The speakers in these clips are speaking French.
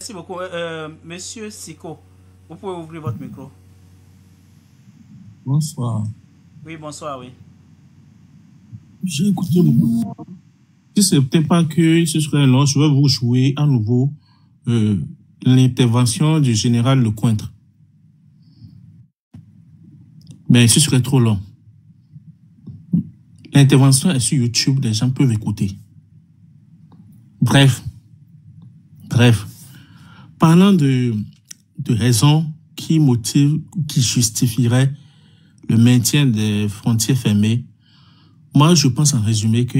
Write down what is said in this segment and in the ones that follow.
Merci beaucoup. Monsieur Siko, vous pouvez ouvrir votre micro. Bonsoir. Oui, bonsoir, oui. J'ai écouté beaucoup. Si ce n'était pas que ce serait long, je vais vous jouer à nouveau euh, l'intervention du général Lecointre. Mais ce serait trop long. L'intervention est sur YouTube, les gens peuvent écouter. Bref. Parlant de raisons qui motivent, qui justifieraient le maintien des frontières fermées, moi, je pense en résumé que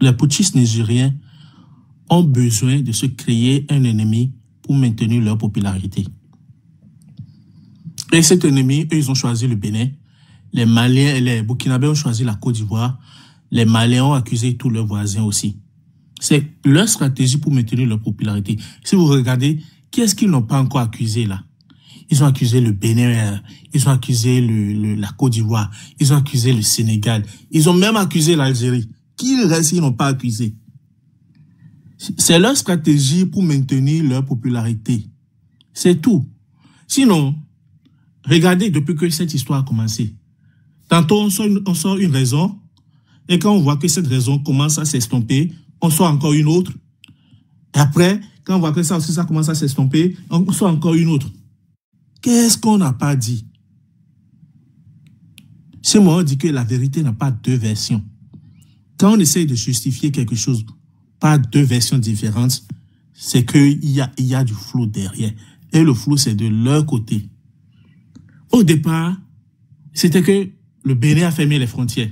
les putschistes nigériens ont besoin de se créer un ennemi pour maintenir leur popularité. Et cet ennemi, eux, ils ont choisi le Bénin. Les Maliens et les Burkinabés ont choisi la Côte d'Ivoire. Les Maliens ont accusé tous leurs voisins aussi. C'est leur stratégie pour maintenir leur popularité. Si vous regardez, qui est-ce qu'ils n'ont pas encore accusé là? Ils ont accusé le Bénin, ils ont accusé la Côte d'Ivoire, ils ont accusé le Sénégal, ils ont même accusé l'Algérie. Qui reste, ils n'ont pas accusé? C'est leur stratégie pour maintenir leur popularité. C'est tout. Sinon, regardez depuis que cette histoire a commencé. Tantôt, on sort une raison, et quand on voit que cette raison commence à s'estomper, on sort encore une autre. Et après, quand on voit que ça aussi, ça commence à s'estomper, on sort encore une autre. Qu'est-ce qu'on n'a pas dit? Chez moi, on dit que la vérité n'a pas deux versions. Quand on essaye de justifier quelque chose par deux versions différentes, c'est qu'il y a du flou derrière. Et le flou, c'est de leur côté. Au départ, c'était que le Bénin a fermé les frontières.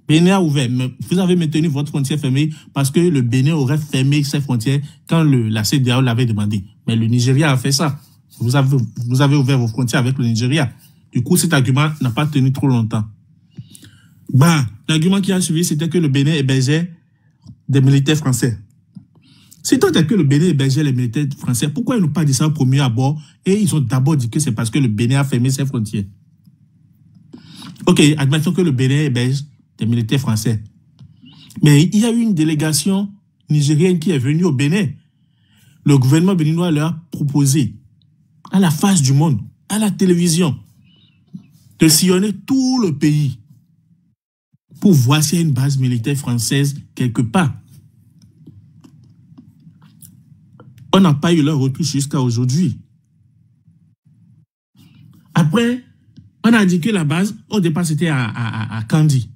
Bénin a ouvert. Mais vous avez maintenu votre frontière fermée parce que le Bénin aurait fermé ses frontières quand la CEDEAO l'avait demandé. Mais le Nigeria a fait ça. Vous avez ouvert vos frontières avec le Nigeria. Du coup, cet argument n'a pas tenu trop longtemps. L'argument qui a suivi, c'était que le Bénin hébergeait des militaires français. Si tant est que le Bénin hébergeait les militaires français, pourquoi ils n'ont pas dit ça au premier abord? Et ils ont d'abord dit que c'est parce que le Bénin a fermé ses frontières. Ok, admettons que le Bénin héberge des militaires français. Mais il y a eu une délégation nigérienne qui est venue au Bénin. Le gouvernement béninois leur a proposé, à la face du monde, à la télévision, de sillonner tout le pays pour voir s'il y a une base militaire française quelque part. On n'a pas eu leur retour jusqu'à aujourd'hui. Après, on a dit que la base, au départ, c'était à Kandi.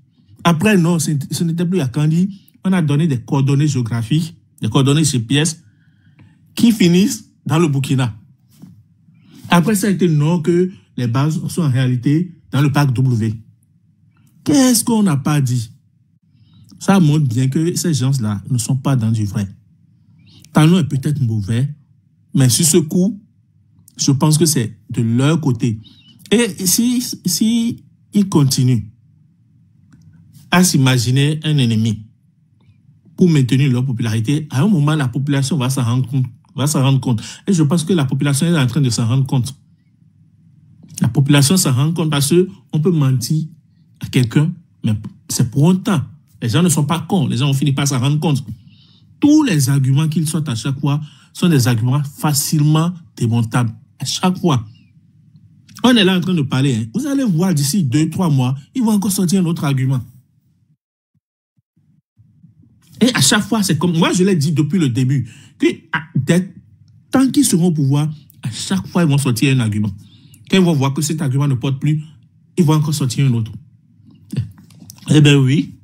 Après, non, ce n'était plus à Kandi. On a donné des coordonnées géographiques, des coordonnées GPS qui finissent dans le Burkina. Après, ça a été non que les bases sont en réalité dans le parc W. Qu'est-ce qu'on n'a pas dit? Ça montre bien que ces gens-là ne sont pas dans du vrai. Talon est peut-être mauvais, mais sur ce coup, je pense que c'est de leur côté. Et si ils continuent à s'imaginer un ennemi pour maintenir leur popularité, à un moment, la population va s'en rendre compte. Et je pense que la population est en train de s'en rendre compte. La population s'en rend compte parce qu'on peut mentir à quelqu'un, mais c'est pour un temps. Les gens ne sont pas cons, les gens ont fini par s'en rendre compte. Tous les arguments qu'ils sortent à chaque fois sont des arguments facilement démontables. À chaque fois. On est là en train de parler. Hein. Vous allez voir d'ici 2-3 mois, ils vont encore sortir un autre argument. Et à chaque fois, c'est comme... Moi, je l'ai dit depuis le début, que tant qu'ils seront au pouvoir, à chaque fois, ils vont sortir un argument. Quand ils vont voir que cet argument ne porte plus, ils vont encore sortir un autre. Eh bien oui,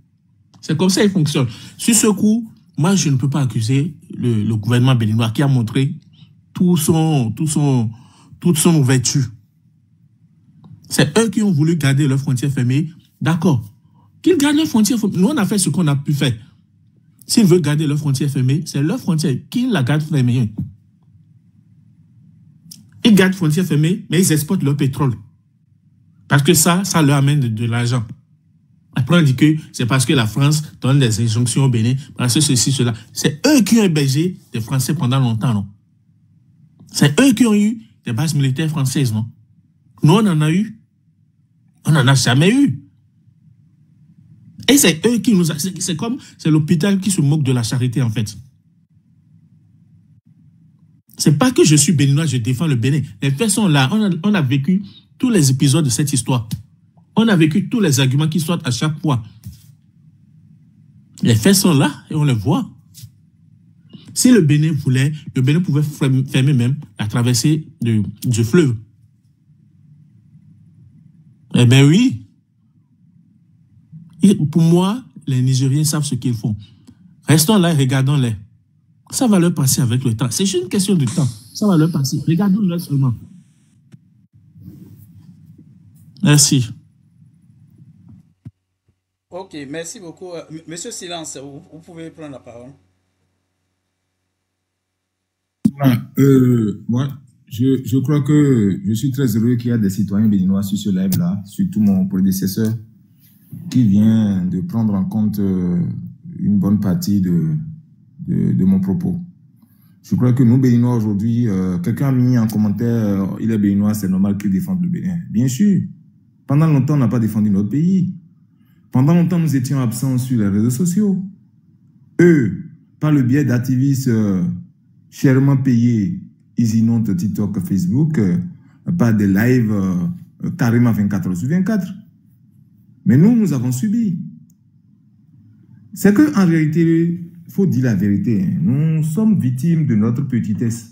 c'est comme ça qu'il fonctionne. Sur ce coup, moi, je ne peux pas accuser le gouvernement béninois qui a montré toute son ouverture. C'est eux qui ont voulu garder leurs frontières fermées. D'accord. Qu'ils gardent leurs frontières fermées. Nous, on a fait ce qu'on a pu faire. S'ils veulent garder leurs frontières fermées, c'est leurs frontières. Qu'ils la gardent fermées. Ils gardent frontières fermées, mais ils exportent leur pétrole. Parce que ça leur amène de l'argent. Après, on dit que c'est parce que la France donne des injonctions au Bénin, parce que ceci, cela. C'est eux qui ont hébergé des Français pendant longtemps, non? C'est eux qui ont eu des bases militaires françaises, non? Nous, on en a eu. On n'en a jamais eu. Et c'est eux qui nous... C'est comme... C'est l'hôpital qui se moque de la charité, en fait. C'est pas que je suis béninois, je défends le Bénin. Les faits sont là. On a vécu tous les épisodes de cette histoire. On a vécu tous les arguments qui sortent à chaque fois. Les faits sont là et on les voit. Si le Bénin voulait, le Bénin pouvait fermer même la traversée du fleuve. Eh bien oui. Et pour moi, les Nigériens savent ce qu'ils font. Restons là et regardons-les. Ça va leur passer avec le temps. C'est juste une question de temps. Ça va leur passer. Regardons-les seulement. Merci. Ok, merci beaucoup. Monsieur Silence, vous pouvez prendre la parole. Moi, je crois que je suis très heureux qu'il y a des citoyens béninois sur ce live-là, surtout mon prédécesseur, qui vient de prendre en compte une bonne partie de mon propos. Je crois que nous, Béninois, aujourd'hui, quelqu'un a mis en commentaire, il est Béninois, c'est normal qu'il défende le Bénin. Bien sûr, pendant longtemps, on n'a pas défendu notre pays. Pendant longtemps, nous étions absents sur les réseaux sociaux. Eux, par le biais d'activistes chèrement payés, ils inondent TikTok, Facebook, par des lives carrément 24 heures sur 24. Mais nous avons subi. C'est qu'en réalité, il faut dire la vérité, hein, nous sommes victimes de notre petitesse.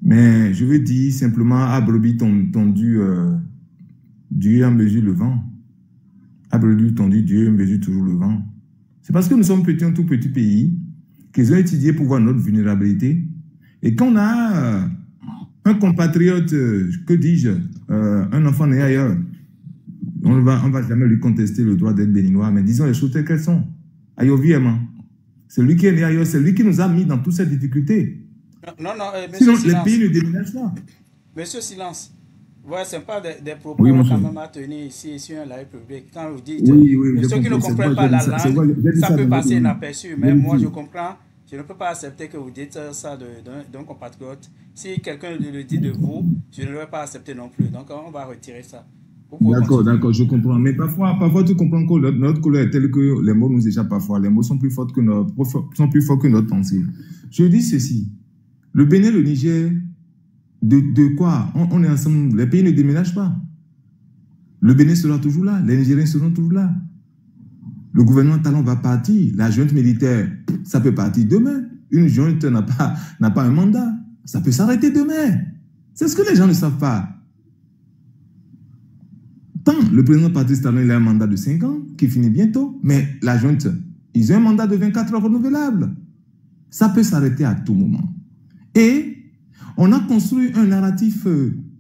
Mais je veux dire simplement, à brebis tondu, Dieu en mesure le vent. À brebis tondu, Dieu mesure toujours le vent. C'est parce que nous sommes petits, un tout petit pays, qu'ils ont étudié pour voir notre vulnérabilité. Et quand on a un compatriote, que dis-je, un enfant né ailleurs, on va jamais lui contester le droit d'être béninois, mais disons les choses telles qu'elles sont. Ayoviement. C'est lui qui est né ailleurs, c'est lui qui nous a mis dans toutes ces difficultés. Non, monsieur Sinon, Silence. les pays ne déménagent pas. Monsieur Silence. Ouais, c'est pas des propos Oui, quand même à tenir ici sur un live public. Quand vous dites, Oui, ceux qui ne comprennent pas la langue, ça peut passer inaperçu. Mais moi, je comprends. Je ne peux pas accepter que vous dites ça d'un compatriote. Si quelqu'un le dit de vous, je ne vais pas accepter non plus. Donc, on va retirer ça. D'accord, je comprends. Mais parfois tu comprends que notre couleur est telle que les mots nous échappent parfois. Les mots sont plus forts que notre pensée. Je dis ceci. Le Bénin, le Niger, de quoi on est ensemble. Les pays ne déménagent pas. Le Bénin sera toujours là. Les Nigériens seront toujours là. Le gouvernement talon va partir. La junte militaire, ça peut partir demain. Une junte n'a pas un mandat. Ça peut s'arrêter demain. C'est ce que les gens ne savent pas. Tant le président Patrice Talon, il a un mandat de 5 ans qui finit bientôt, mais la junte, ils ont un mandat de 24 heures renouvelable. Ça peut s'arrêter à tout moment. Et on a construit un narratif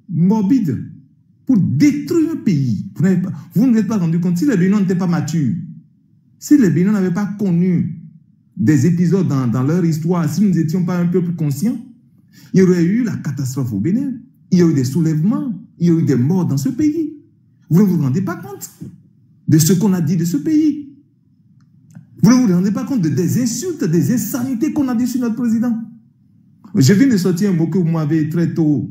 morbide pour détruire un pays. Vous ne vous êtes pas rendu compte, si les Béninois n'étaient pas matures, si les Béninois n'avaient pas connu des épisodes dans leur histoire, si nous n'étions pas un peu plus conscients, il y aurait eu la catastrophe au Bénin, il y a eu des soulèvements, il y a eu des morts dans ce pays. Vous ne vous rendez pas compte de ce qu'on a dit de ce pays. Vous ne vous rendez pas compte des insultes, des insanités qu'on a dit sur notre président. Je viens de sortir un mot que vous m'avez très tôt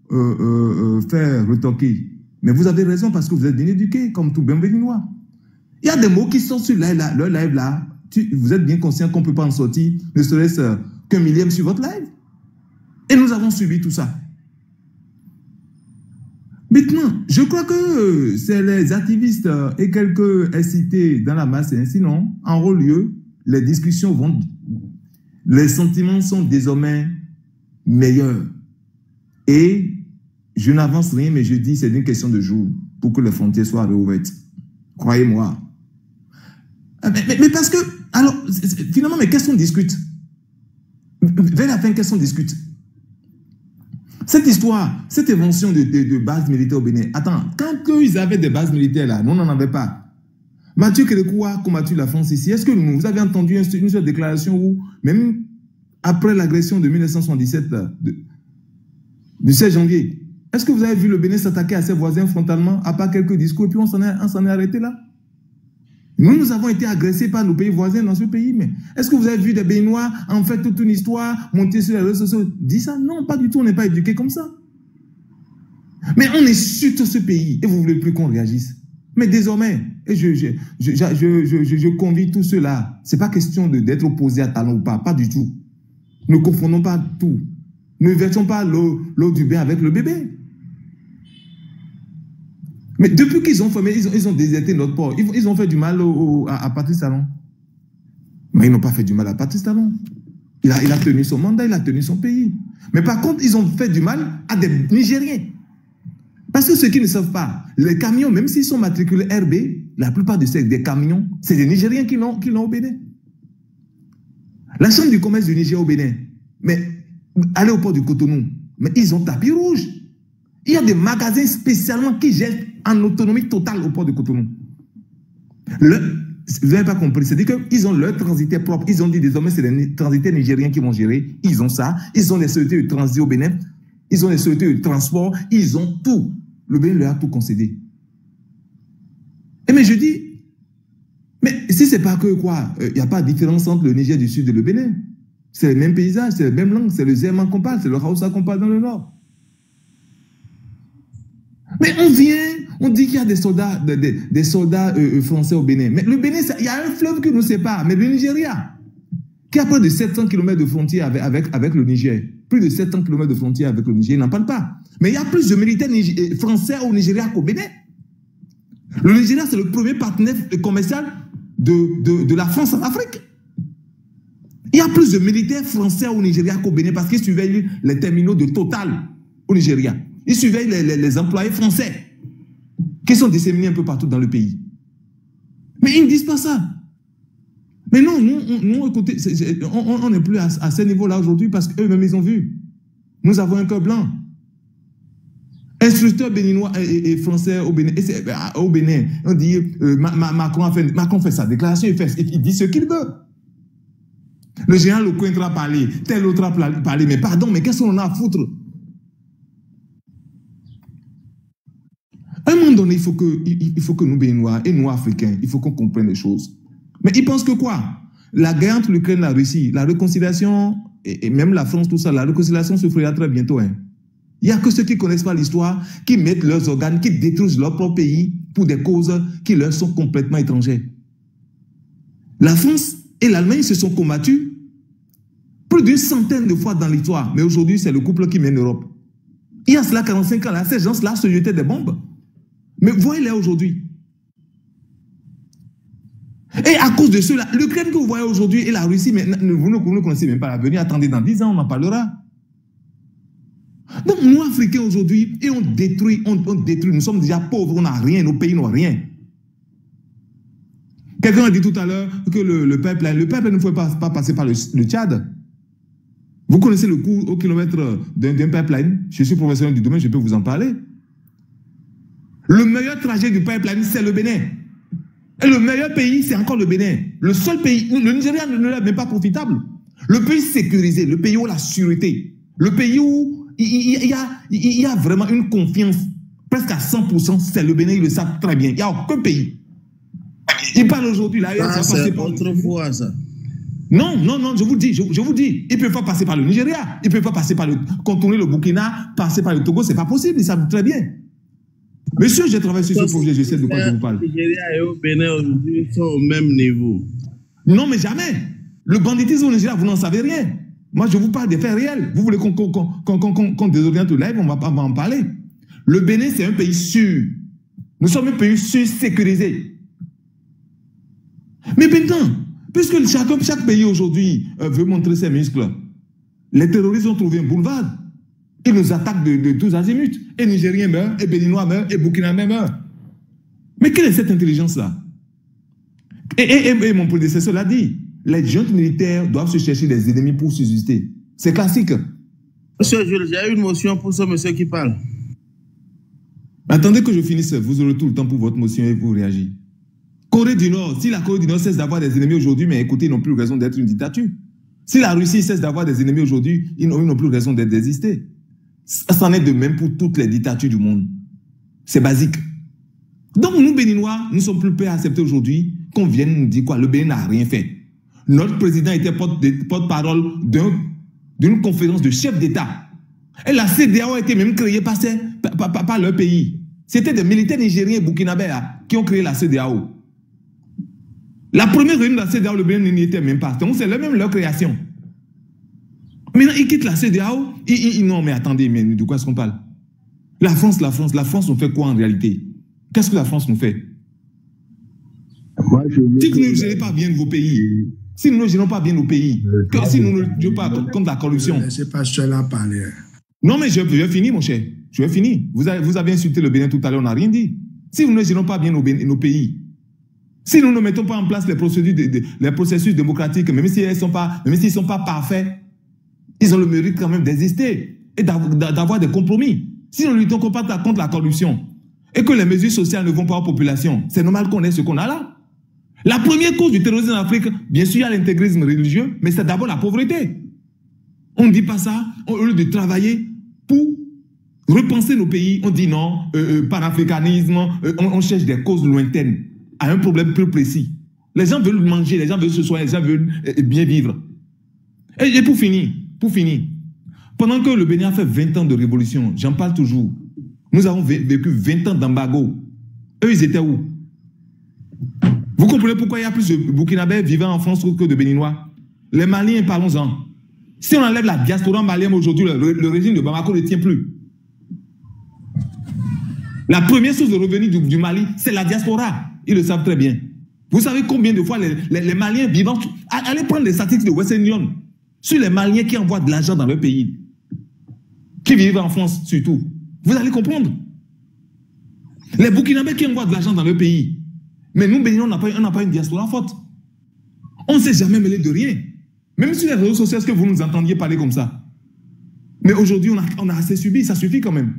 fait retoquer. Mais vous avez raison parce que vous êtes bien éduqués, comme tout bien béninois. Il y a des mots qui sont sur leur live là. Vous êtes bien conscient qu'on ne peut pas en sortir, ne serait-ce qu'un millième sur votre live. Et nous avons subi tout ça. Maintenant, je crois que c'est les activistes et quelques incités dans la masse, sinon, en haut lieu, les discussions vont... Les sentiments sont désormais meilleurs. Et je n'avance rien, mais je dis c'est une question de jour pour que les frontières soient réouvertes. Croyez-moi. Mais parce que... Alors, finalement, mais qu'est-ce qu'on discute? Vers la fin, qu'est-ce qu'on discute? Cette histoire, cette invention de bases militaires au Bénin, attends, quand ils avaient des bases militaires là, nous n'en avions pas. Mathieu Kérékoua combattu la France ici. Est-ce que vous avez entendu une seule déclaration où, même après l'agression de 1977, du 16 janvier, est-ce que vous avez vu le Bénin s'attaquer à ses voisins frontalement, à part quelques discours, et puis on s'en est arrêté là? Nous avons été agressés par nos pays voisins dans ce pays, mais est-ce que vous avez vu des Béninois en fait toute une histoire monter sur les réseaux sociaux? Dis ça? Non, pas du tout, on n'est pas éduqués comme ça. Mais on insulte ce pays et vous ne voulez plus qu'on réagisse. Mais désormais, et je convie tous ceux-là, ce n'est pas question d'être opposé à Talon ou pas du tout. Ne confondons pas tout. Ne versons pas l'eau du bain avec le bébé. Mais depuis qu'ils ont formé, ils ont déserté notre port. Ils ont fait du mal à Patrice Talon. Mais ils n'ont pas fait du mal à Patrice Talon. Il a tenu son mandat, il a tenu son pays. Mais par contre, ils ont fait du mal à des Nigériens. Parce que ceux qui ne savent pas, les camions, même s'ils sont matriculés RB, la plupart de ces des camions, c'est des Nigériens qui l'ont au Bénin. La Chambre du commerce du Niger au Bénin, mais allez au port du Cotonou, mais ils ont tapis rouge. Il y a des magasins spécialement qui jettent en autonomie totale au port du Cotonou. Vous n'avez pas compris, c'est-à-dire qu'ils ont leur transitaire propre. Ils ont dit désormais c'est les transitaires nigériens qui vont gérer. Ils ont ça. Ils ont les sociétés de transit au Bénin. Ils ont les sociétés de transport. Ils ont tout. Le Bénin leur a tout concédé. Et mais je dis, mais si c'est pas que quoi, il n'y a pas de différence entre le Niger du Sud et le Bénin. C'est les mêmes paysages, c'est les mêmes langues, c'est le Zerman qu'on parle, c'est le Hausa qu'on parle dans le Nord. Mais on vient, on dit qu'il y a des soldats, des soldats français au Bénin. Mais le Bénin, il y a un fleuve qui nous sépare, mais le Nigeria, qui a près de 700 km de frontière avec le Niger, plus de 700 km de frontière avec le Niger, ils n'en parlent pas. Mais il y a plus de militaires français au Nigeria qu'au Bénin. Le Nigeria, c'est le premier partenaire commercial de la France en Afrique. Il y a plus de militaires français au Nigeria qu'au Bénin parce qu'ils surveillent les terminaux de Total au Nigeria. Ils surveillent les employés français qui sont disséminés un peu partout dans le pays. Mais ils ne disent pas ça. Mais non, nous écoutez, on n'est plus à ce niveau-là aujourd'hui parce qu'eux-mêmes, ils ont vu. Nous avons un cœur blanc. Instructeur béninois et français au Bénin, on dit, Macron fait sa déclaration, il dit ce qu'il veut. Le général Lecointre a parlé, tel autre a parlé, mais pardon, mais qu'est-ce qu'on a à foutre? À un moment donné, il faut que nous, Béninois et nous, Africains, il faut qu'on comprenne les choses. Mais ils pensent que quoi? La guerre entre l'Ukraine et la Russie, la réconciliation, et même la France, tout ça, la réconciliation se fera très bientôt. Hein. Il n'y a que ceux qui ne connaissent pas l'histoire, qui mettent leurs organes, qui détruisent leur propre pays pour des causes qui leur sont complètement étrangères. La France et l'Allemagne se sont combattus plus d'une centaine de fois dans l'histoire. Mais aujourd'hui, c'est le couple qui mène l'Europe. Il y a cela 45 ans, là, ces gens-là se jetaient des bombes. Mais voyez-les aujourd'hui. Et à cause de cela, l'Ukraine que vous voyez aujourd'hui et la Russie, mais vous ne connaissez même pas l'avenir. Attendez, dans 10 ans, on en parlera. Donc, nous, Africains, aujourd'hui, et on détruit. Nous sommes déjà pauvres, on n'a rien, nos pays n'ont rien. Quelqu'un a dit tout à l'heure que le pipeline ne pouvait pas passer par le Tchad. Vous connaissez le coût au kilomètre d'un pipeline. Je suis professionnel du domaine, je peux vous en parler. Le meilleur trajet du pipeline, c'est le Bénin. Et le meilleur pays, c'est encore le Bénin. Le seul pays, le Nigeria ne l'est même pas profitable. Le pays sécurisé, le pays où la sécurité, le pays où il y a vraiment une confiance presque à 100%, c'est le Bénin, ils le savent très bien. Il n'y a aucun pays. Ils parlent aujourd'hui, là, c'est autrefois ça. Non, je vous dis, ils ne peuvent pas passer par le Nigeria, ils ne peuvent pas passer par contourner le Burkina, passer par le Togo, c'est pas possible, ils savent très bien. Monsieur, j'ai travaillé sur ce projet, je sais de quoi je vous parle. Le Nigeria et au Bénin aujourd'hui sont au même niveau. Non, mais jamais. Le banditisme au Nigeria, vous n'en savez rien. Moi, je vous parle des faits réels. Vous voulez qu'on désoriente le live, on va en parler. Le Bénin, c'est un pays sûr. Nous sommes un pays sûr, sécurisé. Mais maintenant, puisque chaque pays aujourd'hui veut montrer ses muscles, les terroristes ont trouvé un boulevard. Ils nous attaquent de tous azimuts. Et Nigériens meurent, et Béninois meurent, et Burkinabés meurent. Mais quelle est cette intelligence-là? Et mon prédécesseur l'a dit. Les juntes militaires doivent se chercher des ennemis pour subsister. C'est classique. Monsieur Jules, j'ai une motion pour ce monsieur qui parle. Attendez que je finisse. Vous aurez tout le temps pour votre motion et pour réagir. Corée du Nord, si la Corée du Nord cesse d'avoir des ennemis aujourd'hui, mais écoutez, ils n'ont plus raison d'être une dictature. Si la Russie cesse d'avoir des ennemis aujourd'hui, ils n'ont plus raison d'exister. Ça en est de même pour toutes les dictatures du monde. C'est basique. Donc nous, Béninois, nous ne sommes plus prêts à accepter aujourd'hui qu'on vienne nous dire quoi. Le Bénin n'a rien fait. Notre président était porte-parole d'une conférence de chefs d'État. Et la CEDEAO a été même créée par leur pays. C'était des militaires nigériens et burkinabés qui ont créé la CEDEAO. La première réunion de la CEDEAO, le Bénin n'y était même pas. Donc c'est même leur création. Maintenant, ils quittent la CEDEAO. Non, mais attendez, mais de quoi est-ce qu'on parle? La France nous fait quoi en réalité? Qu'est-ce que la France nous fait? Si vous ne gérez pas bien vos pays, si nous ne gérons pas bien nos pays, si nous ne luttons pas contre la corruption. Ne laissez pas cela parler. Non, mais je vais finir, mon cher. Je vais finir. Vous avez insulté le Bénin tout à l'heure, on n'a rien dit. Si nous ne gérons pas bien nos pays, si nous ne mettons pas en place les processus démocratiques, même s'ils ne sont pas parfaits, ils ont le mérite quand même d'exister et d'avoir des compromis. Si nous ne luttons pas contre la corruption et que les mesures sociales ne vont pas aux populations, c'est normal qu'on ait ce qu'on a là. La première cause du terrorisme en Afrique, bien sûr, il y a l'intégrisme religieux, mais c'est d'abord la pauvreté. On ne dit pas ça, au lieu de travailler pour repenser nos pays, on dit non, panafricanisme, on cherche des causes lointaines à un problème plus précis. Les gens veulent manger, les gens veulent se soigner, les gens veulent bien vivre. Et pour finir, pendant que le Bénin a fait 20 ans de révolution, j'en parle toujours, nous avons vécu 20 ans d'embargo. Eux, ils étaient où? Vous comprenez pourquoi il y a plus de Burkinabés vivant en France que de Béninois? Les Maliens, parlons-en. Si on enlève la diaspora malienne aujourd'hui, le régime de Bamako ne tient plus. La première source de revenus du Mali, c'est la diaspora. Ils le savent très bien. Vous savez combien de fois les Maliens vivant... Allez prendre les statistiques de Western Union sur les Maliens qui envoient de l'argent dans leur pays, qui vivent en France surtout. Vous allez comprendre. Les Burkinabés qui envoient de l'argent dans leur pays. Mais nous, Bénin, on n'a pas une diaspora forte. On ne s'est jamais mêlé de rien. Même sur les réseaux sociaux, est-ce que vous nous entendiez parler comme ça? Mais aujourd'hui, on a assez subi, ça suffit quand même.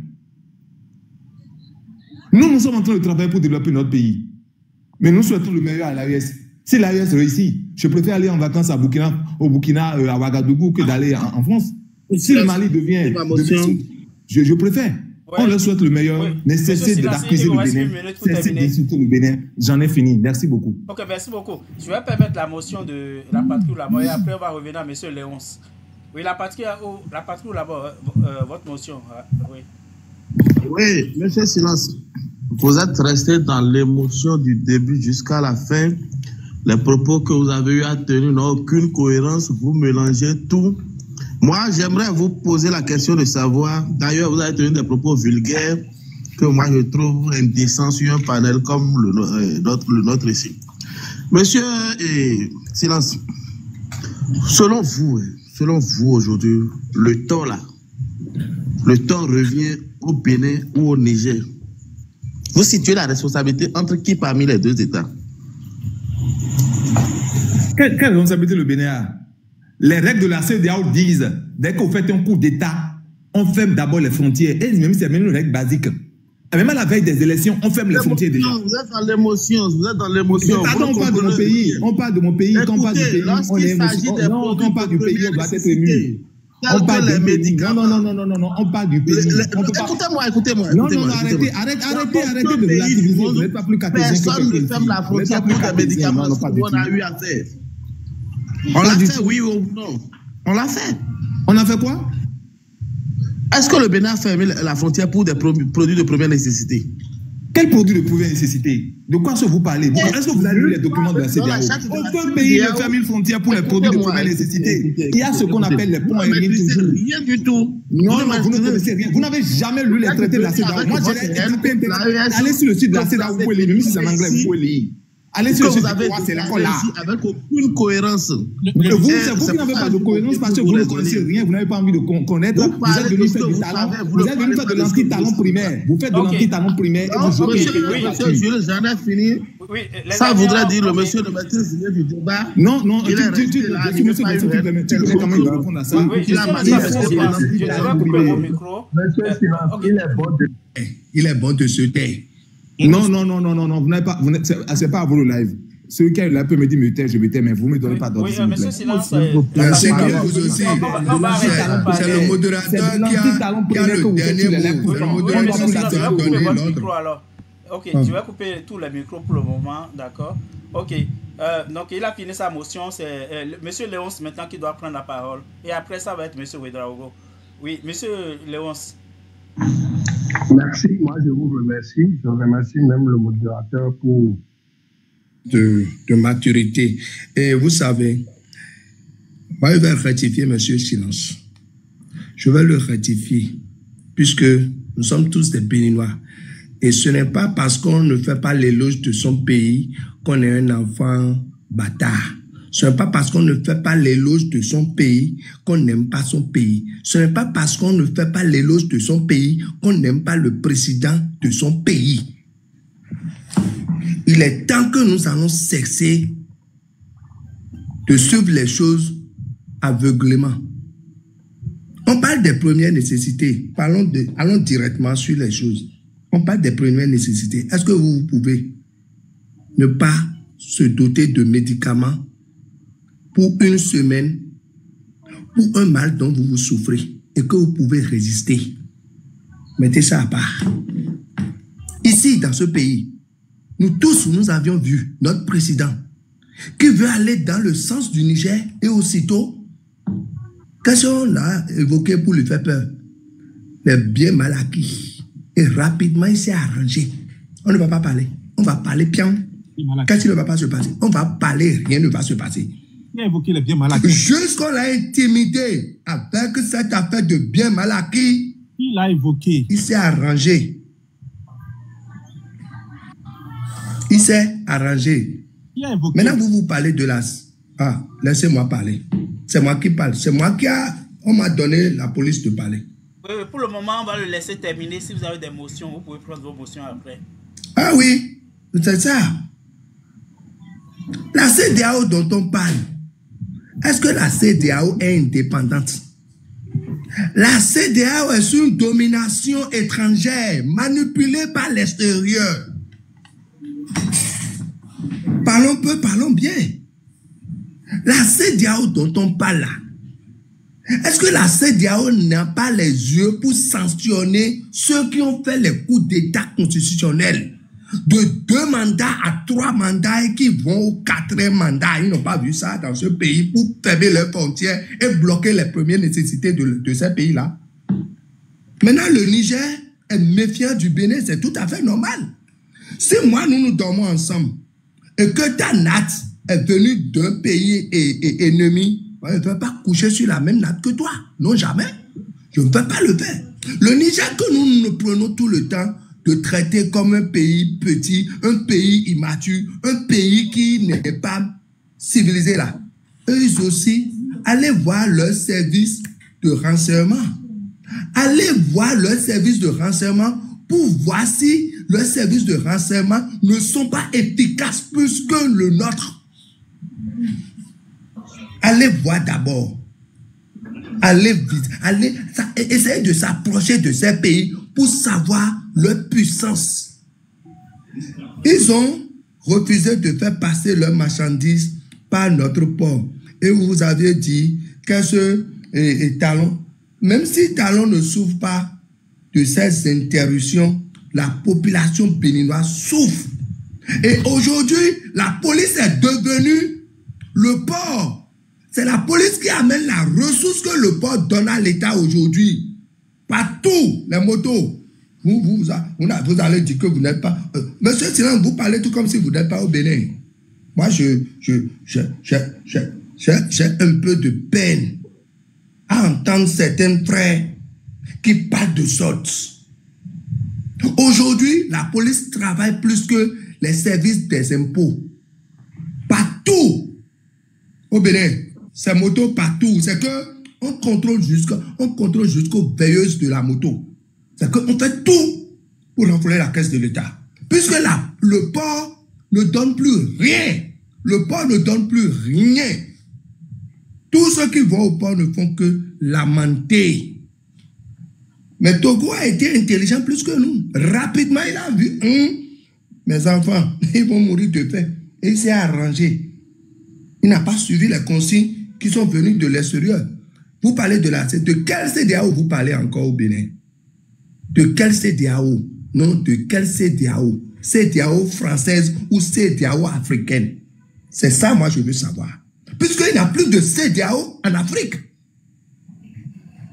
Nous sommes en train de travailler pour développer notre pays. Mais nous souhaitons le meilleur à l'AES. Si l'AES réussit, je préfère aller en vacances au Burkina, à Ouagadougou, que d'aller en France. Si le Mali devient... Je préfère. Ouais. On leur souhaite le meilleur. Oui. Ne cessez d'accuser le Bénin. Cessez d'insulter le Bénin. J'en ai fini. Merci beaucoup. Ok, merci beaucoup. Je vais permettre la motion de la patrie ou la mort. Et après, on va revenir à M. Léonce. Oui, la patrie ou la mort, votre motion. Oui, monsieur Silence. Vous êtes resté dans l'émotion du début jusqu'à la fin. Les propos que vous avez eu à tenir n'ont aucune cohérence. Vous mélangez tout. Moi, j'aimerais vous poser la question de savoir, d'ailleurs, vous avez tenu des propos vulgaires que moi je trouve indécents sur un panel comme le nôtre ici. Monsieur Silence, selon vous aujourd'hui, le tort revient au Bénin ou au Niger. Vous situez la responsabilité entre qui parmi les deux États? Quelle responsabilité le Bénin a? Les règles de la CEDEAO disent, dès que vous faites un coup d'État, on ferme d'abord les frontières. Et même c'est même une règle basique. Et même à la veille des élections, on ferme les frontières déjà. Vous êtes dans l'émotion, On parle de mon pays. On parle de mon pays. Quand on parle du pays, on est émotionnel. Non, quand on parle du pays, on va être ému. On parle des médicaments. Non, on parle du pays. Écoutez-moi. Non, arrêtez de relativiser. Vous n'êtes pas plus cartésien que personne ne ferme la frontière pour des médicaments. C'est ce qu'on a eu à faire. On l'a fait, oui ou non? On l'a fait. On a fait quoi? Est-ce que le Bénin a fermé la frontière pour des produits de première nécessité? Quels produits de première nécessité? De quoi vous parlez? Est-ce que vous avez lu les documents de la CEDEAO? Aucun pays ne ferme une frontière pour les produits de première nécessité. Il y a ce qu'on appelle les ponts aériens toujours. Rien du tout. Non, vous ne connaissez rien. Vous n'avez jamais lu les traités de la CEDEAO. Moi, allez sur le site de la CEDEAO, vous pouvez lire. Même si c'est en anglais, vous pouvez lire. Allez sur le site de c'est là. Avec aucune cohérence. Vous qui n'avez pas de cohérence parce que vous ne connaissez rien, vous n'avez pas envie de connaître. Vous êtes venu faire du talent. Vous êtes venu faire de l'anti-talent primaire. Vous faites de l'anti-talent primaire et vous jouez. Monsieur Jules, j'en ai fini. Ça voudrait dire le monsieur ne maîtrise rien du débat. Non, tu peux quand même répondre à ça. Il est bon de se taire. Non, vous n'avez pas, c'est pas à vous le live. Celui qui a eu la peut me dire me taire, je me tais, mais vous ne me donnez pas d'ordre. Oui, monsieur Silence, c'est le modérateur qui a le dernier mot. Le modérateur qui a donné l'ordre. Ok, je vais couper tous les micros pour le moment, d'accord. Ok, donc il a fini sa motion, c'est monsieur Léonce maintenant qui doit prendre la parole. Et après ça va être monsieur Ouedraogo. Oui, monsieur Léonce. Merci, moi je vous remercie. Je remercie même le modérateur pour de maturité. Et vous savez, moi je vais rectifier monsieur Silence. je vais le rectifier, puisque nous sommes tous des Béninois. Et ce n'est pas parce qu'on ne fait pas l'éloge de son pays qu'on est un enfant bâtard. Ce n'est pas parce qu'on ne fait pas l'éloge de son pays qu'on n'aime pas son pays. Ce n'est pas parce qu'on ne fait pas l'éloge de son pays qu'on n'aime pas le président de son pays. Il est temps que nous allons cesser de suivre les choses aveuglément. On parle des premières nécessités. Allons directement sur les choses. On parle des premières nécessités. Est-ce que vous pouvez ne pas se doter de médicaments pour une semaine, pour un mal dont vous souffrez et que vous pouvez résister? Mettez ça à part. Ici, dans ce pays, nous tous, nous avions vu notre président qui veut aller dans le sens du Niger et aussitôt, qu'est-ce qu'on a évoqué pour lui faire peur? Les biens mal acquis. Et rapidement, il s'est arrangé. On ne va pas parler. On va parler bien. Qu'est-ce qui ne va pas se passer? On va parler, rien ne va se passer. Il a évoqué les biens mal acquis. Jusqu'on l'a intimidé avec cette affaire de biens mal acquis. Il a évoqué. Il s'est arrangé. Il s'est arrangé. Il a évoqué. Maintenant, vous parlez de l'as. Ah, laissez-moi parler. C'est moi qui parle. C'est moi qui on m'a donné la police de parler. Pour le moment, on va le laisser terminer. Si vous avez des motions, vous pouvez prendre vos motions après. Ah oui, c'est ça. La CEDEAO dont on parle, est-ce que la CEDEAO est indépendante? La CEDEAO est sous une domination étrangère, manipulée par l'extérieur. Parlons peu, parlons bien. La CEDEAO dont on parle là, est-ce que la CEDEAO n'a pas les yeux pour sanctionner ceux qui ont fait les coups d'État constitutionnels de 2 mandats à 3 mandats et qui vont au 4e mandat? Ils n'ont pas vu ça dans ce pays pour fermer leurs frontières et bloquer les premières nécessités de ces pays-là. Maintenant, le Niger est méfiant du Bénin, c'est tout à fait normal. Si moi, nous dormons ensemble et que ta natte est venue d'un pays ennemi, je ne vais pas coucher sur la même natte que toi. Non, jamais. Je ne vais pas le faire. Le Niger que nous prenons tout le temps de traiter comme un pays petit, un pays immature, un pays qui n'est pas civilisé là. Eux aussi, allez voir leur service de renseignement. Allez voir leur service de renseignement pour voir si leurs services de renseignement ne sont pas efficaces plus que le nôtre. Allez voir d'abord. Allez essayer de s'approcher de ces pays pour savoir leur puissance. Ils ont refusé de faire passer leurs marchandises par notre port. Et vous avez dit que Talon, même si Talon ne souffre pas de ces interruptions, la population béninoise souffre. Et aujourd'hui, la police est devenue le port. C'est la police qui amène la ressource que le port donne à l'État aujourd'hui. Partout, les motos. Vous allez dire que vous n'êtes pas... Monsieur Silan, vous parlez tout comme si vous n'êtes pas au Bénin. Moi, j'ai un peu de peine à entendre certains frères qui parlent de sorte. Aujourd'hui, la police travaille plus que les services des impôts. Partout au Bénin. Ces motos partout, c'est que on contrôle jusqu'aux veilleuses de la moto. C'est qu'on fait tout pour renflouer la caisse de l'État. Puisque le port ne donne plus rien. Le port ne donne plus rien. Tous ceux qui vont au port ne font que lamenter. Mais Togo a été intelligent plus que nous. Rapidement, il a vu, mes enfants, ils vont mourir de faim. Et il s'est arrangé. Il n'a pas suivi les consignes qui sont venues de l'extérieur. Vous parlez de quelle CEDEAO vous parlez encore au Bénin? De quelle CEDEAO? Non, de quelle CEDEAO? CEDEAO française ou CEDEAO africaine? C'est ça, moi, je veux savoir. Puisqu'il n'y a plus de CEDEAO en Afrique.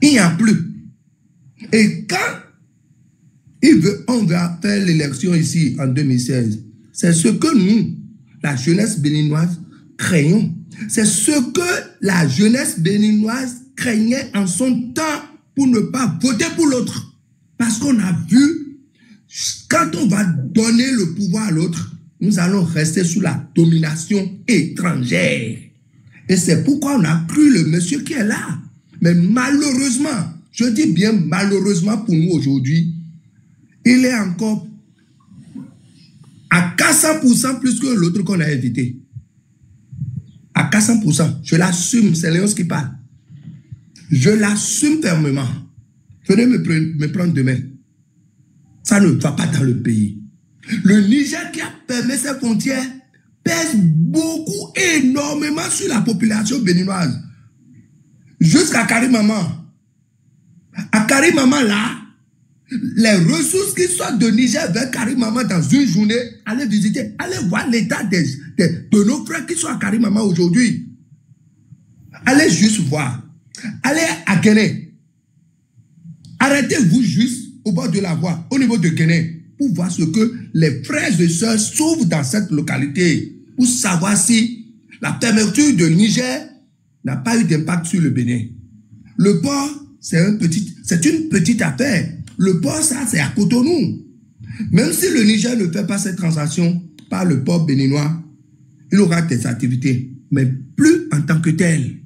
Il n'y a plus. Et quand on va faire l'élection ici en 2016, c'est ce que nous, la jeunesse béninoise, craignons. C'est ce que la jeunesse béninoise craignait en son temps pour ne pas voter pour l'autre. Parce qu'on a vu, quand on va donner le pouvoir à l'autre, nous allons rester sous la domination étrangère. Et c'est pourquoi on a cru le monsieur qui est là. Mais malheureusement, je dis bien malheureusement pour nous aujourd'hui, il est encore à 400% plus que l'autre qu'on a invité. À 400%. Je l'assume, c'est Léon qui parle. Je l'assume fermement. Venez me prendre demain. Ça ne va pas dans le pays. Le Niger qui a fermé ses frontières pèse beaucoup, énormément sur la population béninoise. Jusqu'à Karimama. À Karimama, là, les ressources qui sortent de Niger vers Karimama dans une journée, allez visiter, allez voir l'état de nos frères qui sont à Karimama aujourd'hui. Allez juste voir. Allez à Guinée. Arrêtez-vous juste au bord de la voie, au niveau de Guinée, pour voir ce que les frères et sœurs souffrent dans cette localité, pour savoir si la fermeture de Niger n'a pas eu d'impact sur le Bénin. Le port, c'est une petite affaire. Le port, ça, c'est à Cotonou. Même si le Niger ne fait pas cette transaction par le port béninois, il aura des activités, mais plus en tant que tel.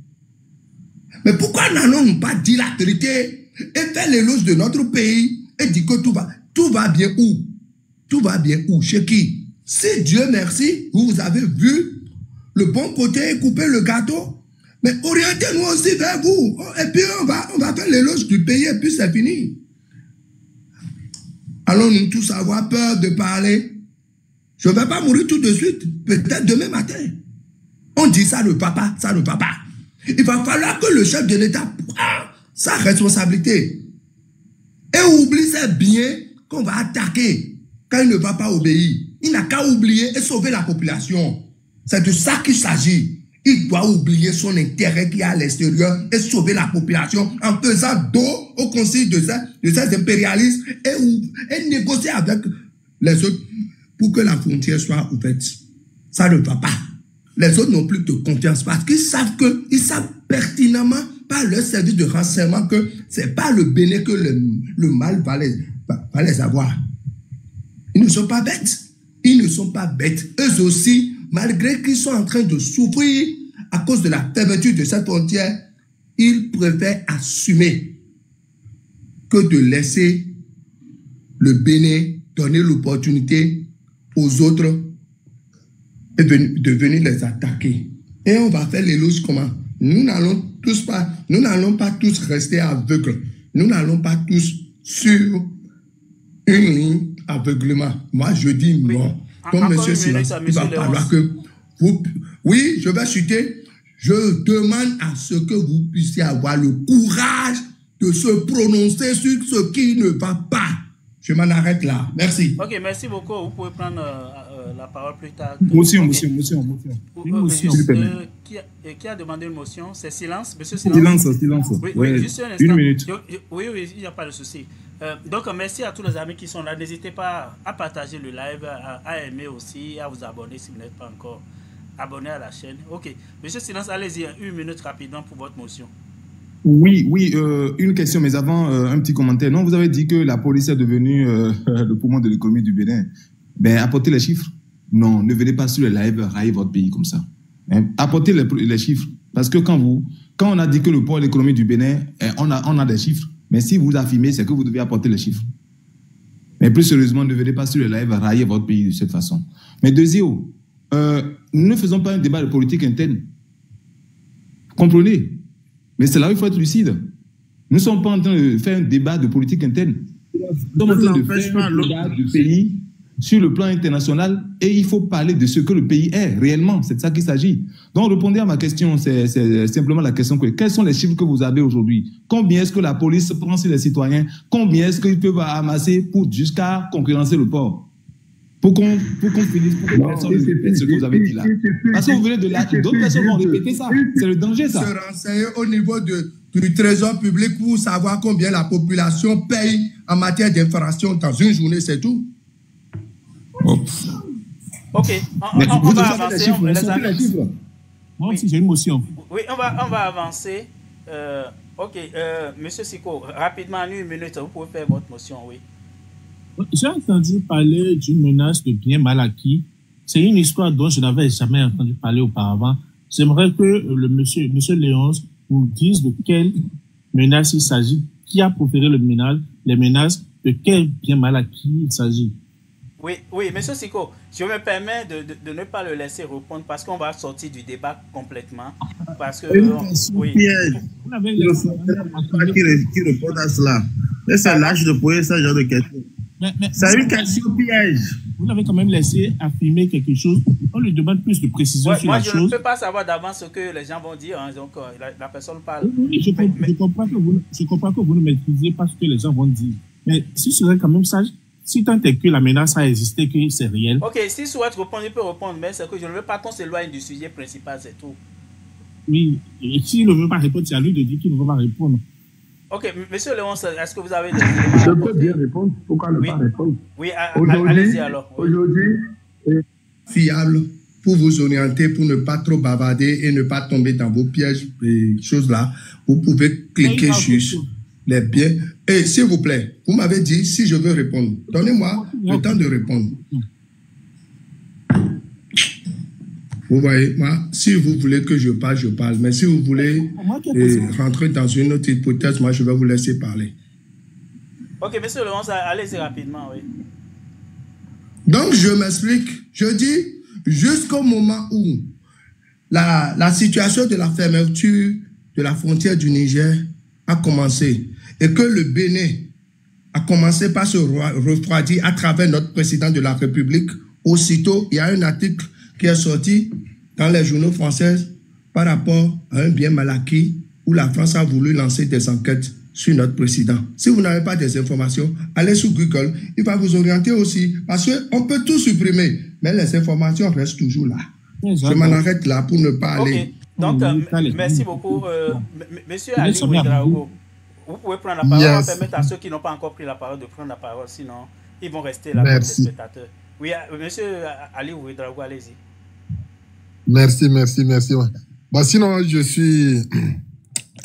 Mais pourquoi n'allons-nous pas dire la vérité et faire l'éloge de notre pays et dire que tout va bien où? Tout va bien où? Chez qui? Si Dieu merci, vous avez vu le bon côté et couper le gâteau, mais orientez-nous aussi vers vous. Et puis on va faire l'éloge du pays et puis c'est fini. Allons-nous tous avoir peur de parler? Je ne vais pas mourir tout de suite, peut-être demain matin. On dit ça ne va pas, ça ne va pas. Il va falloir que le chef de l'État prenne sa responsabilité et oublie ses biens qu'on va attaquer quand il ne va pas obéir. Il n'a qu'à oublier et sauver la population. C'est de ça qu'il s'agit. Il doit oublier son intérêt qui est à l'extérieur et sauver la population en faisant dos au conseil de ces impérialistes et négocier avec les autres pour que la frontière soit ouverte. Ça ne va pas. Les autres n'ont plus de confiance parce qu'ils savent pertinemment par leur service de renseignement que c'est pas le Bénin que le mal va les avoir. Ils ne sont pas bêtes. Ils ne sont pas bêtes. Eux aussi, malgré qu'ils sont en train de souffrir à cause de la fermeture de cette frontière, ils préfèrent assumer que de laisser le Bénin donner l'opportunité aux autres et de venir les attaquer. Et on va faire l'éloge comment? Nous n'allons pas tous rester aveugles. Nous n'allons pas tous sur une ligne aveuglement. Moi, je dis non. Comme monsieur Silence, il va falloir que vous... Oui, je vais chuter. Je demande à ce que vous puissiez avoir le courage de se prononcer sur ce qui ne va pas. Je m'en arrête là. Merci. Ok, merci beaucoup. Vous pouvez prendre la parole plus tard. Motion. Qui a demandé une motion? C'est Silence, monsieur Silence. Silence. Oui, juste un instant. Une minute. Oui, il n'y a pas de souci. Donc, merci à tous les amis qui sont là. N'hésitez pas à partager le live, à aimer aussi, à vous abonner si vous n'êtes pas encore abonné à la chaîne. Ok. Monsieur Silence, allez-y, une minute rapidement pour votre motion. Oui, une question, mais avant, un petit commentaire. Non, vous avez dit que la police est devenue le poumon de l'économie du Bénin. Ben, apportez les chiffres. Non, ne venez pas sur le live railler votre pays comme ça. Hein? Apportez les chiffres. Parce que quand on a dit que le port de l'économie du Bénin, on a des chiffres. Mais si vous affirmez, c'est que vous devez apporter les chiffres. Mais plus sérieusement, ne venez pas sur le live railler votre pays de cette façon. Mais deuxièmement, nous ne faisons pas un débat de politique interne. Comprenez? Mais c'est là où il faut être lucide. Nous ne sommes pas en train de faire un débat de politique interne. Nous sommes en train de faire un débat du pays sur le plan international et il faut parler de ce que le pays est réellement. C'est de ça qu'il s'agit. Donc, répondez à ma question. C'est simplement la question. Quels sont les chiffres que vous avez aujourd'hui? Combien est-ce que la police prend sur les citoyens? Combien est-ce qu'ils peuvent amasser jusqu'à concurrencer le port? Pour qu'on finisse, pour que personne ne répète ce que vous avez dit là. Parce que vous venez de là, d'autres personnes vont répéter ça. C'est le danger, ça. Se renseigner au niveau du trésor public pour savoir combien la population paye en matière d'infraction dans une journée, c'est tout. Ok, on va avancer. Moi aussi, j'ai une motion. Oui, on va avancer. Ok, Monsieur Siko, rapidement, en une minute, vous pouvez faire votre motion, oui. J'ai entendu parler d'une menace de bien mal acquis. C'est une histoire dont je n'avais jamais entendu parler auparavant. J'aimerais que le monsieur Léonce nous dise de quelle menace il s'agit, qui a proféré les menaces, de quel bien mal acquis il s'agit. Oui, Monsieur Siko, je me permets de ne pas le laisser répondre parce qu'on va sortir du débat complètement. Parce que, oui. Qui répond à cela. C'est lâche de poser ce genre de questions. C'est une question piège. Vous l'avez quand même laissé affirmer quelque chose. On lui demande plus de précision sur la chose. Moi, je ne peux pas savoir d'avance ce que les gens vont dire. Hein, donc, la personne parle. Oui, je comprends que vous ne maîtrisez pas ce que les gens vont dire. Mais si ce serait quand même sage, si tant est que la menace a existé, que c'est réel. Ok, s'il souhaite répondre, il peut répondre. Mais c'est que je ne veux pas qu'on s'éloigne du sujet principal, c'est tout. Oui, et s'il ne veut pas répondre, c'est à lui de dire qu'il ne veut pas répondre. Ok, Monsieur Léonce, est-ce que vous avez des éléments? Je peux bien répondre. Pourquoi ne pas répondre? Oui, allez-y alors. Aujourd'hui, fiable pour vous orienter, pour ne pas trop bavarder et ne pas tomber dans vos pièges et choses là. Vous pouvez cliquer sur les biens. Et s'il vous plaît, vous m'avez dit si je veux répondre. Donnez-moi le temps de répondre. Vous voyez, moi, si vous voulez que je parle, je parle. Mais si vous voulez rentrer dans une autre hypothèse, moi, je vais vous laisser parler. Ok, monsieur Léonce, allez-y rapidement, oui. Donc, je m'explique. Je dis, jusqu'au moment où la situation de la fermeture de la frontière du Niger a commencé et que le Bénin a commencé par se refroidir à travers notre président de la République, aussitôt, il y a un article qui est sorti dans les journaux français par rapport à un bien mal acquis où la France a voulu lancer des enquêtes sur notre président. Si vous n'avez pas des informations, allez sur Google, il va vous orienter aussi parce qu'on peut tout supprimer, mais les informations restent toujours là. Je m'en arrête là pour ne pas aller. Donc, merci beaucoup. Monsieur Ali Ouedraogo, vous pouvez prendre la parole. On va permettre à ceux qui n'ont pas encore pris la parole de prendre la parole, sinon ils vont rester là comme des spectateurs. Oui, monsieur Ali Ouedraogo, allez-y. Merci. Bon, sinon, je suis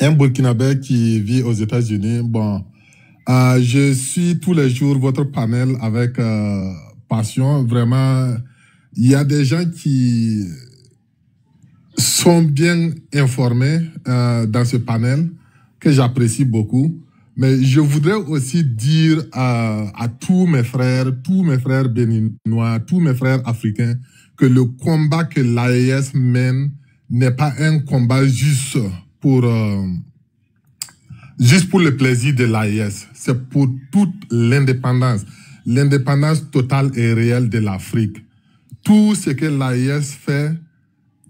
un Burkinabé qui vit aux États-Unis. Bon, je suis tous les jours votre panel avec passion. Vraiment, il y a des gens qui sont bien informés dans ce panel que j'apprécie beaucoup. Mais je voudrais aussi dire à tous mes frères béninois, tous mes frères africains, que le combat que l'AES mène n'est pas un combat juste pour le plaisir de l'AES. C'est pour toute l'indépendance totale et réelle de l'Afrique. Tout ce que l'AES fait,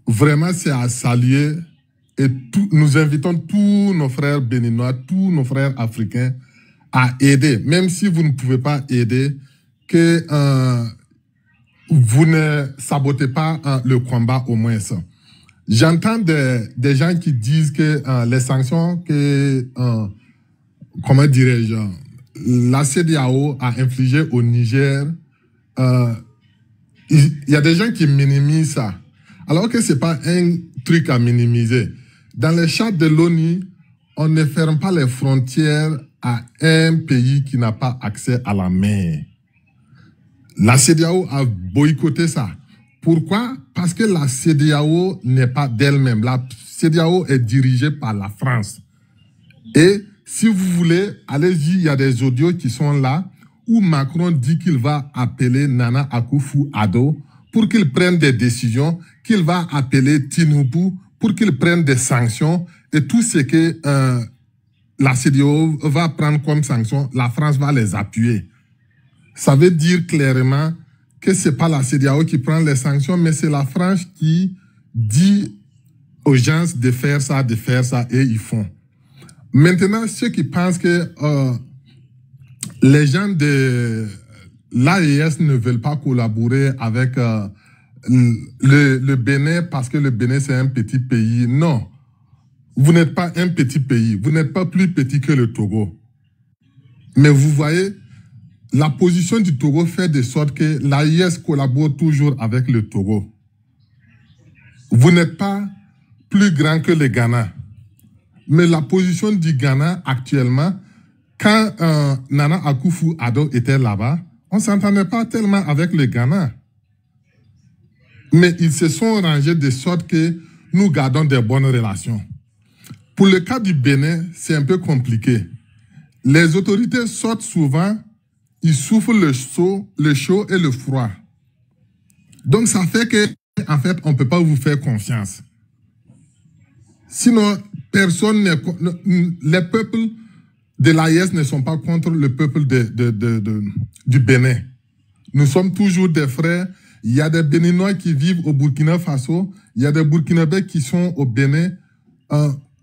vraiment, c'est à saluer. Et nous invitons tous nos frères béninois, tous nos frères africains à aider. Même si vous ne pouvez pas aider, que vous ne sabotez pas le combat au moins ça. J'entends des gens qui disent que les sanctions que, comment dirais-je, la CEDEAO a infligées au Niger, il y a des gens qui minimisent ça. Alors que ce n'est pas un truc à minimiser. Dans les chartes de l'ONU, on ne ferme pas les frontières à un pays qui n'a pas accès à la mer. La CEDEAO a boycotté ça. Pourquoi? Parce que la CEDEAO n'est pas d'elle-même. La CEDEAO est dirigée par la France. Et si vous voulez, allez-y, il y a des audios qui sont là où Macron dit qu'il va appeler Nana Akufo-Addo pour qu'il prenne des décisions, qu'il va appeler Tinubu pour qu'il prenne des sanctions et tout ce que la CEDEAO va prendre comme sanctions, la France va les appuyer. Ça veut dire clairement que ce n'est pas la CEDEAO qui prend les sanctions, mais c'est la France qui dit aux gens de faire ça, et ils font. Maintenant, ceux qui pensent que les gens de l'AES ne veulent pas collaborer avec le Bénin parce que le Bénin, c'est un petit pays. Non, vous n'êtes pas un petit pays. Vous n'êtes pas plus petit que le Togo. Mais vous voyez, la position du Togo fait de sorte que l'AES collabore toujours avec le Togo. Vous n'êtes pas plus grand que le Ghana. Mais la position du Ghana actuellement, quand Nana Akufo-Addo était là-bas, on ne s'entendait pas tellement avec le Ghana. Mais ils se sont rangés de sorte que nous gardons des bonnes relations. Pour le cas du Bénin, c'est un peu compliqué. Les autorités sortent souvent, ils souffrent le chaud et le froid. Donc ça fait que, en fait, on ne peut pas vous faire confiance. Sinon, personne n'est... Les peuples de l'AES ne sont pas contre le peuple du Bénin. Nous sommes toujours des frères. Il y a des Béninois qui vivent au Burkina Faso. Il y a des Burkinabés qui sont au Bénin.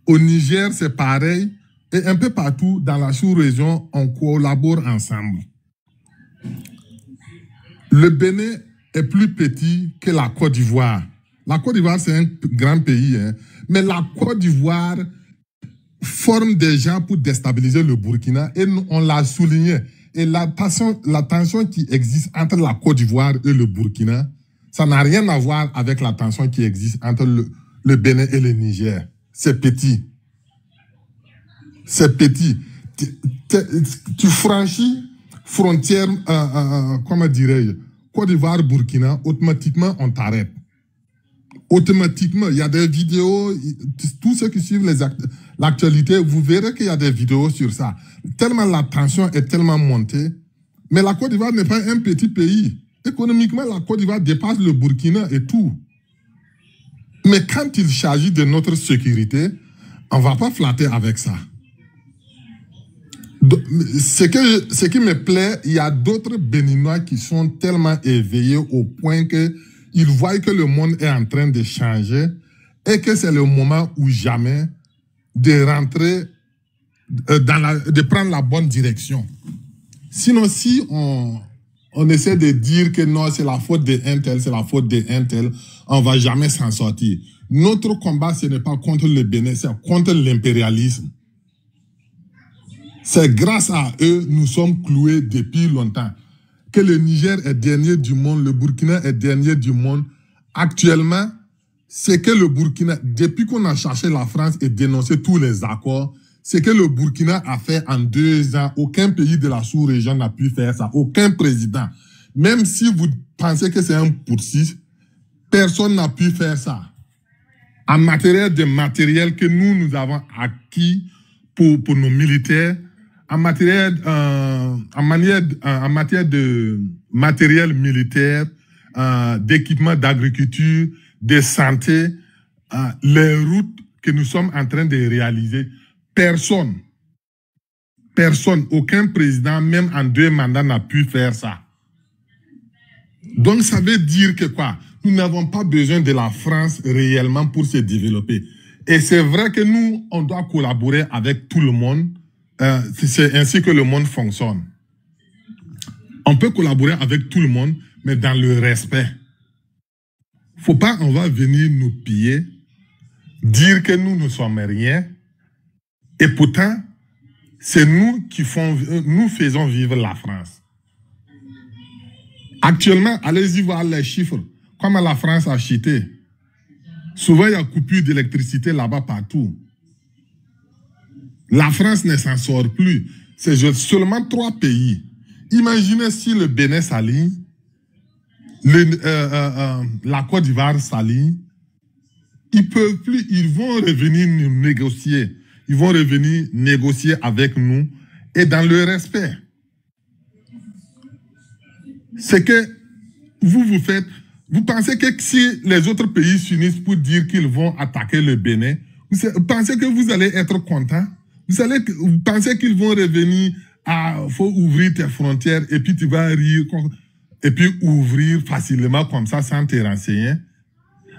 Au Niger, c'est pareil. Et un peu partout dans la sous-région, on collabore ensemble. Le Bénin est plus petit que la Côte d'Ivoire. La Côte d'Ivoire, c'est un grand pays, hein. Mais la Côte d'Ivoire forme des gens pour déstabiliser le Burkina et on l'a souligné. Et la tension qui existe entre la Côte d'Ivoire et le Burkina, ça n'a rien à voir avec la tension qui existe entre le Bénin et le Niger. C'est petit. C'est petit. Tu franchis frontière, comment dirais-je, Côte d'Ivoire, Burkina, automatiquement, on t'arrête. Automatiquement, il y a des vidéos, tous ceux qui suivent l'actualité, vous verrez qu'il y a des vidéos sur ça. Tellement la tension est tellement montée. Mais la Côte d'Ivoire n'est pas un petit pays. Économiquement, la Côte d'Ivoire dépasse le Burkina et tout. Mais quand il s'agit de notre sécurité, on ne va pas flatter avec ça. Ce qui me plaît, il y a d'autres Béninois qui sont tellement éveillés au point que ils voient que le monde est en train de changer et que c'est le moment ou jamais de rentrer, de prendre la bonne direction. Sinon, si on essaie de dire que non, c'est la faute de un tel, c'est la faute de un tel, on ne va jamais s'en sortir. Notre combat, ce n'est pas contre le Bénin, c'est contre l'impérialisme. C'est grâce à eux, nous sommes cloués depuis longtemps. Que le Niger est dernier du monde, le Burkina est dernier du monde. Actuellement, c'est que le Burkina, depuis qu'on a cherché la France et dénoncé tous les accords, c'est que le Burkina a fait en 2 ans. Aucun pays de la sous-région n'a pu faire ça. Aucun président. Même si vous pensez que c'est un poursuite, personne n'a pu faire ça. En matière de matériel que nous avons acquis pour nos militaires, en matière de matériel militaire, d'équipement d'agriculture, de santé, les routes que nous sommes en train de réaliser, personne, aucun président, même en 2 mandats, n'a pu faire ça. Donc ça veut dire que quoi? Nous n'avons pas besoin de la France réellement pour se développer. Et c'est vrai que nous, on doit collaborer avec tout le monde. C'est ainsi que le monde fonctionne. On peut collaborer avec tout le monde, mais dans le respect. Faut pas, on va venir nous piller, dire que nous ne sommes rien, et pourtant, c'est nous qui faisons vivre la France. Actuellement, allez-y voir les chiffres, comment la France a chuté. Souvent, il y a coupure d'électricité là-bas partout. La France ne s'en sort plus. C'est seulement 3 pays. Imaginez si le Bénin s'aligne, la Côte d'Ivoire s'aligne, ils peuvent plus, ils vont revenir nous négocier. Ils vont revenir négocier avec nous et dans le respect. C'est que vous faites, vous pensez que si les autres pays s'unissent pour dire qu'ils vont attaquer le Bénin, vous pensez que vous allez être content? Vous pensez qu'ils vont revenir à faut ouvrir tes frontières et puis tu vas rire et puis ouvrir facilement comme ça sans te renseigner?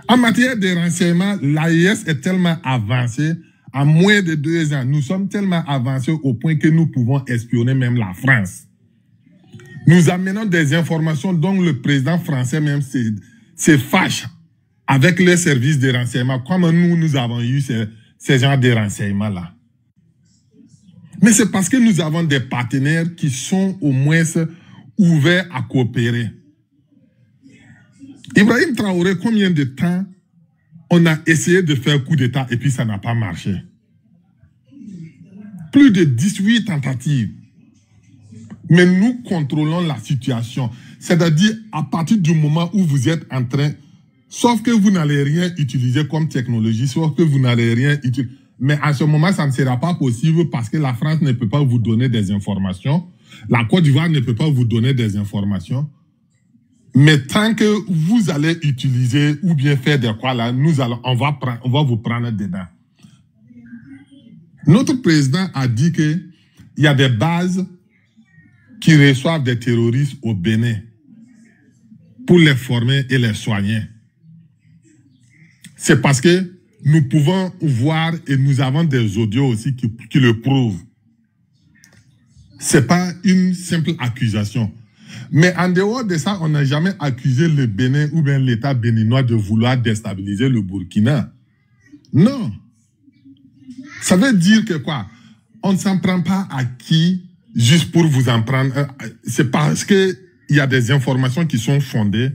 En matière de renseignement, l'AES est tellement avancée, en moins de 2 ans, nous sommes tellement avancés au point que nous pouvons espionner même la France. Nous amenons des informations dont le président français même se fâche avec les services de renseignement, comme nous avons eu ces genres de renseignements-là. Mais c'est parce que nous avons des partenaires qui sont au moins ouverts à coopérer. Ibrahim Traoré, combien de temps on a essayé de faire coup d'État et puis ça n'a pas marché? plus de 18 tentatives. Mais nous contrôlons la situation. C'est-à-dire, à partir du moment où vous êtes en train, sauf que vous n'allez rien utiliser comme technologie, sauf que vous n'allez rien utiliser. Mais à ce moment, ça ne sera pas possible parce que la France ne peut pas vous donner des informations. La Côte d'Ivoire ne peut pas vous donner des informations. Mais tant que vous allez utiliser ou bien faire des quoi là, on va vous prendre dedans. Notre président a dit qu'il y a des bases qui reçoivent des terroristes au Bénin pour les former et les soigner. C'est parce que nous pouvons voir et nous avons des audios aussi qui le prouvent. Ce n'est pas une simple accusation. Mais en dehors de ça, on n'a jamais accusé le Bénin ou bien l'État béninois de vouloir déstabiliser le Burkina. Non. Ça veut dire que quoi? On ne s'en prend pas à qui juste pour vous en prendre. C'est parce qu'il y a des informations qui sont fondées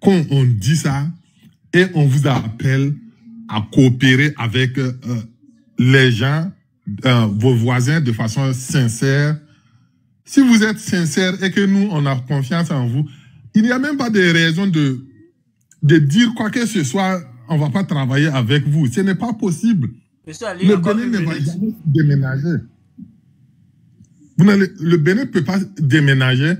qu'on dit ça et on vous appelle à coopérer avec les gens, vos voisins de façon sincère. Si vous êtes sincère et que nous, on a confiance en vous, il n'y a même pas de raison de dire quoi que ce soit, on ne va pas travailler avec vous. Ce n'est pas possible. Le Bénin ne va jamais déménager. Le Bénin ne peut pas déménager.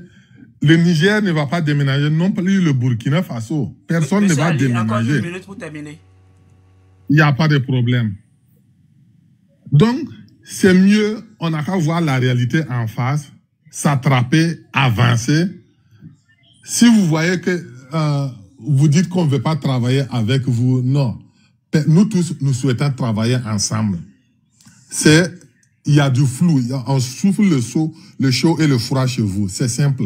Le Niger ne va pas déménager, non plus le Burkina Faso. Personne ne va déménager. Encore une minute pour terminer. Il n'y a pas de problème. Donc, c'est mieux, on n'a qu'à voir la réalité en face, s'attraper, avancer. Si vous voyez que vous dites qu'on ne veut pas travailler avec vous, non. Nous tous, nous souhaitons travailler ensemble. Il y a du flou, on souffle le chaud et le froid chez vous. C'est simple.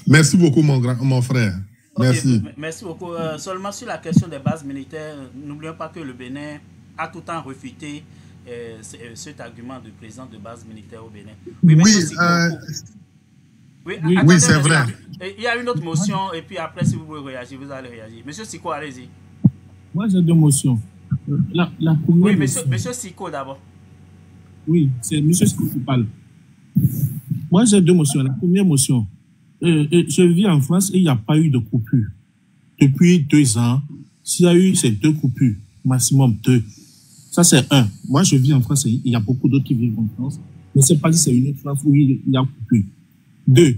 Merci beaucoup, mon frère. Merci. Okay, merci beaucoup. Seulement sur la question des bases militaires, n'oublions pas que le Bénin a tout le temps refuté cet argument du président de base militaire au Bénin. Oui, c'est vrai. Il y a une autre motion, et puis après, si vous voulez réagir, vous allez réagir. Monsieur Siko, allez-y. Moi, j'ai deux motions. Oui, monsieur Siko d'abord. Oui, c'est monsieur Siko qui parle. Moi, j'ai deux motions. La première motion, je vis en France et il n'y a pas eu de coupure. Depuis 2 ans, s'il y a eu ces 2 coupures, maximum 2, ça c'est 1. Moi, je vis en France et il y a beaucoup d'autres qui vivent en France. Je ne sais pas si c'est une autre France où il y a coupure. 2,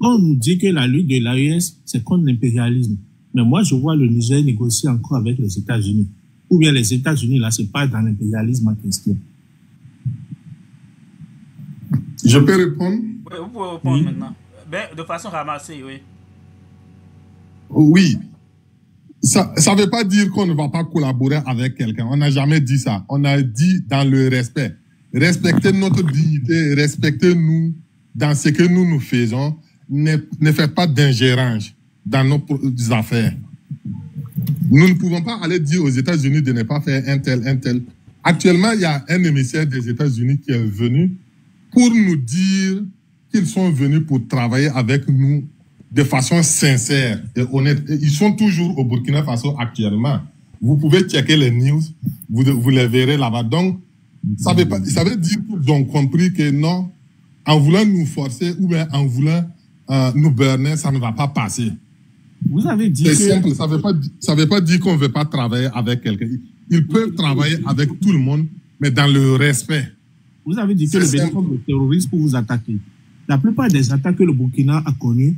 on nous dit que la lutte de l'AES, c'est contre l'impérialisme. Mais moi, je vois le Niger négocier encore avec les États-Unis. Ou bien les États-Unis, là, ce n'est pas dans l'impérialisme en question. Je peux répondre? Oui, vous pouvez répondre maintenant. Ben, de façon ramassée, oui. Oui. Ça ne veut pas dire qu'on ne va pas collaborer avec quelqu'un. On n'a jamais dit ça. On a dit dans le respect. Respectez notre dignité, respectez-nous dans ce que nous faisons. Ne faites pas d'ingérence dans nos affaires. Nous ne pouvons pas aller dire aux États-Unis de ne pas faire un tel. Actuellement, il y a un émissaire des États-Unis qui est venu pour nous dire qu'ils sont venus pour travailler avec nous de façon sincère et honnête. Et ils sont toujours au Burkina Faso actuellement. Vous pouvez checker les news, vous les verrez là-bas. Donc, ça veut dire qu'ils ont compris que non, en voulant nous forcer ou bien en voulant nous burner, ça ne va pas passer. Vous avez dit c'est simple, ça veut pas dire qu'on ne veut pas travailler avec quelqu'un. Ils peuvent travailler avec tout le monde, mais dans le respect. Vous avez dit que le Bénin comme le terroriste pour vous attaquer. La plupart des attaques que le Burkina a connues,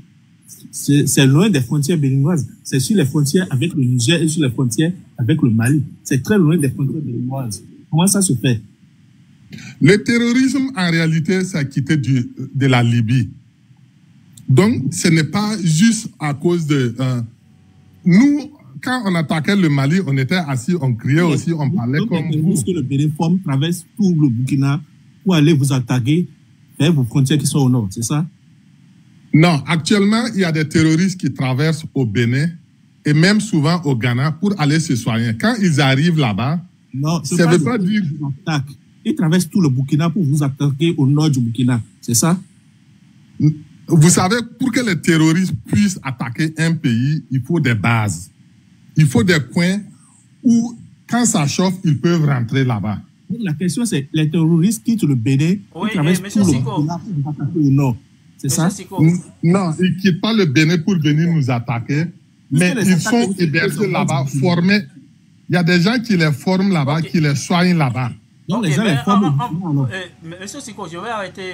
c'est loin des frontières béninoises. C'est sur les frontières avec le Niger et sur les frontières avec le Mali. C'est très loin des frontières béninoises. Comment ça se fait? Le terrorisme, en réalité, ça a quitté de la Libye. Donc, ce n'est pas juste à cause de... nous, quand on attaquait le Mali, on était assis, on criait aussi, on parlait donc, comme vous. Que le Bénin traverse tout le Burkina pour aller vous attaquer vers vos frontières qui sont au nord, c'est ça? Non, actuellement, il y a des terroristes qui traversent au Bénin et même souvent au Ghana pour aller se soigner. Quand ils arrivent là-bas, ça ne veut pas dire... Ils traversent tout le Burkina pour vous attaquer au nord du Burkina, c'est ça? Vous savez, pour que les terroristes puissent attaquer un pays, il faut des bases. Il faut des coins où, quand ça chauffe, ils peuvent rentrer là-bas. Donc la question c'est, les terroristes quittent le Bénin, Oui, ils traversent monsieur tout le Siko. Burkina pour attaquer au nord. C'est ça? Monsieur Siko. Non, ils ne quittent pas le Bénin pour venir nous attaquer, mais les ils attaques sont que vous hébergés faites, là-bas, sont formés. Il y a des gens qui les forment là-bas, Ok. qui les soignent là-bas. Donc Ok, les gens mais les forment. monsieur Siko, je vais arrêter